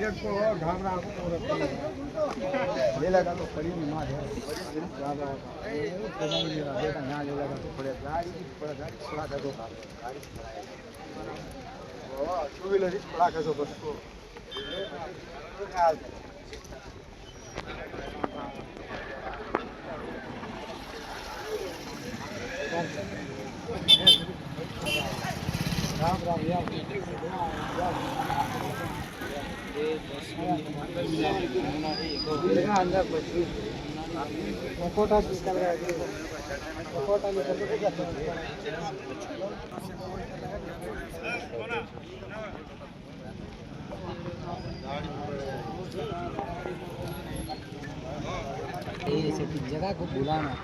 एक तो घाघरा को ले लगा तो खड़ी नहीं मार है घाघरा तो नहीं मेरा बेटा यहाँ ले लगा तो पड़े गाड़ी पड़ा था तो गाड़ी वो टू व्हीलर ही पड़ा था तो बस को राम राम यार अंदर फोटो निकल रहा है फोटो निकल जगह को बुलाना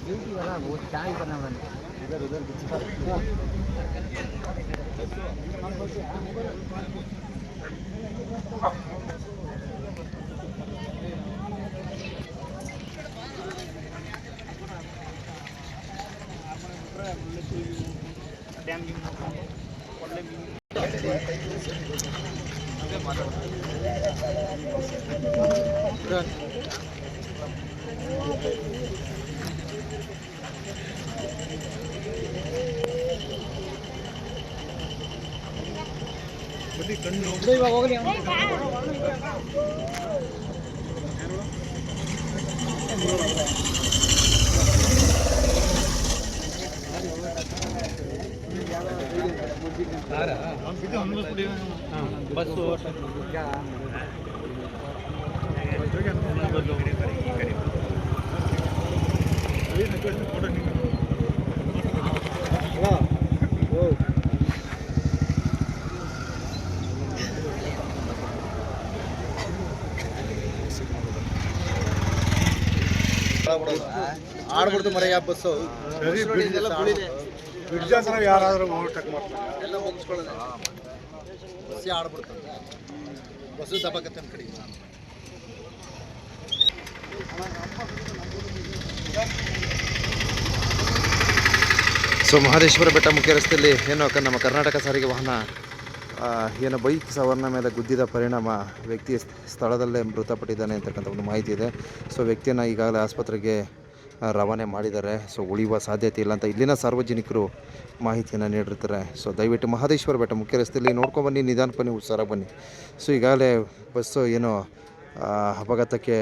ड्यूटी वाला बहुत चाय करना बंद इधर उधर ಇವಾಗ ಹೋಗಲಿ ಬಸ್ಸು ಆಡ್ಬಿಡ್ತು ಮರೆಯ ಬಸ್ಸು ಯಾರಾದ್ರೂ ಓವರ್ಟೇಕ್ ಮಾಡ್ತಾರೆ ಎಲ್ಲ ಮುಗಿಸ್ಕೊಳ್ಳೋದು ಬಸ್ಸೇ ಆಡ್ಬಿಡ್ತಾರೆ ಬಸ್ಸು ದಬ್ಬಾಕತ್ತೆ ನಮ್ಮ ಕಡೆ ಸೊ ಮಹದೇಶ್ವರ ಬೆಟ್ಟ ಮುಖ್ಯ ರಸ್ತೆಯಲ್ಲಿ ಏನೋ ನಮ್ಮ ಕರ್ನಾಟಕ ಸಾರಿಗೆ ವಾಹನ ಏನು ಬೈಕ್ ಸವಾರನ ಮೇಲೆ ಗುದ್ದಿದ ಪರಿಣಾಮ ವ್ಯಕ್ತಿ ಸ್ಥಳದಲ್ಲೇ ಮೃತಪಟ್ಟಿದ್ದಾನೆ ಅಂತಕ್ಕಂಥ ಒಂದು ಮಾಹಿತಿ ಇದೆ. ಸೊ ವ್ಯಕ್ತಿಯನ್ನು ಈಗಾಗಲೇ ಆಸ್ಪತ್ರೆಗೆ ರವಾನೆ ಮಾಡಿದ್ದಾರೆ. ಸೊ ಉಳಿಯುವ ಸಾಧ್ಯತೆ ಇಲ್ಲ ಅಂತ ಇಲ್ಲಿನ ಸಾರ್ವಜನಿಕರು ಮಾಹಿತಿಯನ್ನು ನೀಡಿರ್ತಾರೆ. ಸೊ ದಯವಿಟ್ಟು ಮಹದೇಶ್ವರ ಬೆಟ್ಟ ಮುಖ್ಯ ರಸ್ತೆಯಲ್ಲಿ ನೋಡ್ಕೊಂಬನ್ನಿ, ನಿಧಾನ ಬನ್ನಿ, ಹುಷಾರಾಗಿ ಬನ್ನಿ. ಸೊ ಈಗಾಗಲೇ ಬಸ್ಸು ಏನು ಅಪಘಾತಕ್ಕೆ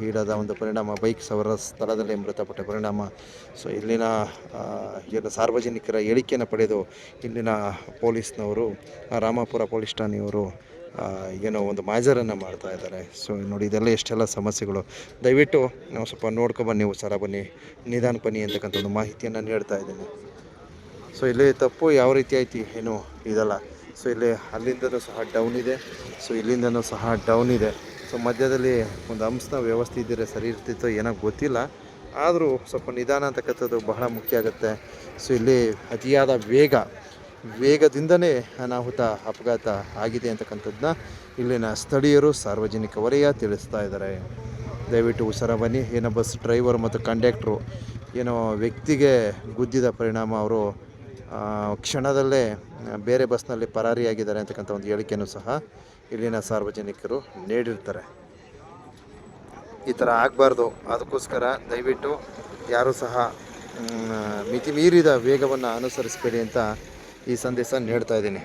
ಈಡಾದ ಒಂದು ಪರಿಣಾಮ ಬೈಕ್ ಸವಾರ ಸ್ಥಳದಲ್ಲೇ ಮೃತಪಟ್ಟ ಪರಿಣಾಮ ಸೊ ಇಲ್ಲಿನ ಏನು ಸಾರ್ವಜನಿಕರ ಹೇಳಿಕೆಯನ್ನು ಪಡೆದು ಇಲ್ಲಿನ ಪೊಲೀಸ್ನವರು ರಾಮಾಪುರ ಪೊಲೀಸ್ ಠಾಣೆಯವರು ಏನೋ ಒಂದು ಮಾಜರನ್ನು ಮಾಡ್ತಾ ಇದ್ದಾರೆ. ಸೊ ನೋಡಿ ಇದೆಲ್ಲ ಎಷ್ಟೆಲ್ಲ ಸಮಸ್ಯೆಗಳು. ದಯವಿಟ್ಟು ನಾವು ಸ್ವಲ್ಪ ನೋಡ್ಕೊಬನ್ನಿ, ಹುಷಾರ ಬನ್ನಿ, ನಿಧಾನ ಬನ್ನಿ ಅಂತಕ್ಕಂಥ ಒಂದು ಮಾಹಿತಿಯನ್ನು ನೀಡ್ತಾ ಇದ್ದೀನಿ. ಸೊ ಇಲ್ಲಿ ತಪ್ಪು ಯಾವ ರೀತಿ ಆಯ್ತು ಏನು ಇದಲ್ಲ. ಸೊ ಇಲ್ಲಿ ಅಲ್ಲಿಂದನೂ ಸಹ ಡೌನ್ ಇದೆ, ಸೊ ಇಲ್ಲಿಂದನೂ ಸಹ ಡೌನ್ ಇದೆ. ಸೊ ಮಧ್ಯದಲ್ಲಿ ಒಂದು ಹಂಸನ ವ್ಯವಸ್ಥೆ ಇದ್ದರೆ ಸರಿ ಇರ್ತಿತ್ತೋ ಏನೋ ಗೊತ್ತಿಲ್ಲ, ಆದರೂ ಸ್ವಲ್ಪ ನಿಧಾನ ಅಂತಕ್ಕಂಥದ್ದು ಬಹಳ ಮುಖ್ಯ ಆಗುತ್ತೆ. ಸೊ ಇಲ್ಲಿ ಅತಿಯಾದ ವೇಗದಿಂದನೇ ಅನಾಹುತ ಅಪಘಾತ ಆಗಿದೆ ಅಂತಕ್ಕಂಥದ್ದನ್ನ ಇಲ್ಲಿನ ಸ್ಥಳೀಯರು ಸಾರ್ವಜನಿಕ ವಲಯ ತಿಳಿಸ್ತಾ ಇದ್ದಾರೆ. ದಯವಿಟ್ಟು ಹುಷಾರ ಬನ್ನಿ. ಏನೋ ಬಸ್ ಡ್ರೈವರ್ ಮತ್ತು ಕಂಡಕ್ಟ್ರು ಏನೋ ವ್ಯಕ್ತಿಗೆ ಗುದ್ದಿದ ಪರಿಣಾಮ ಅವರು ಕ್ಷಣದಲ್ಲೇ ಬೇರೆ ಬಸ್ನಲ್ಲಿ ಪರಾರಿಯಾಗಿದ್ದಾರೆ ಅಂತಕ್ಕಂಥ ಒಂದು ಹೇಳಿಕೆಯನ್ನು ಸಹ ಇಲ್ಲಿನ ಸಾರ್ವಜನಿಕರು ನೀಡಿರ್ತಾರೆ. ಈ ಥರ ಆಗಬಾರ್ದು, ಅದಕ್ಕೋಸ್ಕರ ದಯವಿಟ್ಟು ಯಾರೂ ಸಹ ಮಿತಿ ಮೀರಿದ ವೇಗವನ್ನು ಅನುಸರಿಸಬೇಡಿ ಅಂತ ಈ ಸಂದೇಶ ನೀಡ್ತಾ ಇದ್ದೀನಿ.